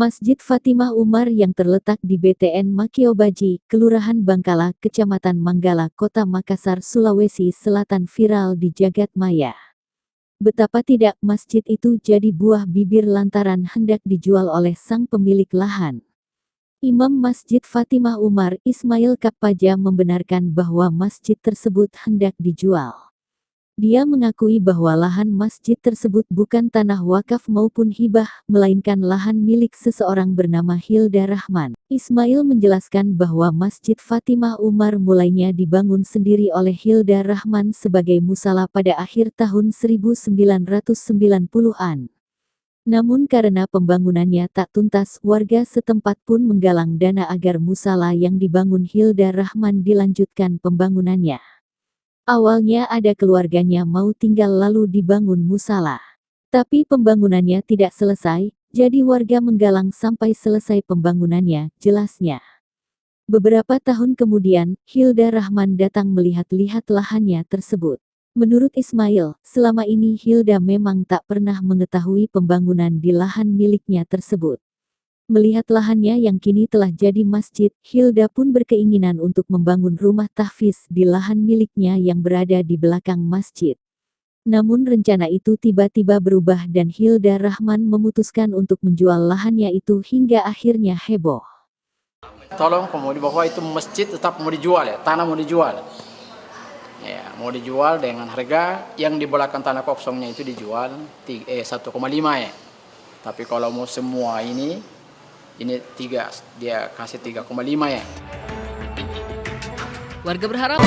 Masjid Fatimah Umar yang terletak di BTN Makiobaji, Kelurahan Bangkala, Kecamatan Manggala, Kota Makassar, Sulawesi Selatan viral di jagat maya. Betapa tidak, masjid itu jadi buah bibir lantaran hendak dijual oleh sang pemilik lahan. Imam Masjid Fatimah Umar, Ismail Kapaja, membenarkan bahwa masjid tersebut hendak dijual. Dia mengakui bahwa lahan masjid tersebut bukan tanah wakaf maupun hibah, melainkan lahan milik seseorang bernama Hilda Rahman. Ismail menjelaskan bahwa Masjid Fatimah Umar mulainya dibangun sendiri oleh Hilda Rahman sebagai musala pada akhir tahun 1990-an. Namun karena pembangunannya tak tuntas, warga setempat pun menggalang dana agar musala yang dibangun Hilda Rahman dilanjutkan pembangunannya. Awalnya ada keluarganya mau tinggal lalu dibangun musala. Tapi pembangunannya tidak selesai, jadi warga menggalang sampai selesai pembangunannya, jelasnya. Beberapa tahun kemudian, Hilda Rahman datang melihat-lihat lahannya tersebut. Menurut Ismail, selama ini Hilda memang tak pernah mengetahui pembangunan di lahan miliknya tersebut. Melihat lahannya yang kini telah jadi masjid, Hilda pun berkeinginan untuk membangun rumah tahfiz di lahan miliknya yang berada di belakang masjid. Namun rencana itu tiba-tiba berubah dan Hilda Rahman memutuskan untuk menjual lahannya itu hingga akhirnya heboh. Tolong kemudian bahwa itu masjid tetap mau dijual ya, tanah mau dijual. Ya, mau dijual dengan harga yang di belakang tanah kosongnya itu dijual 1,5 ya. Tapi kalau mau semua ini 3, dia kasih 3,5 ya. Warga berharap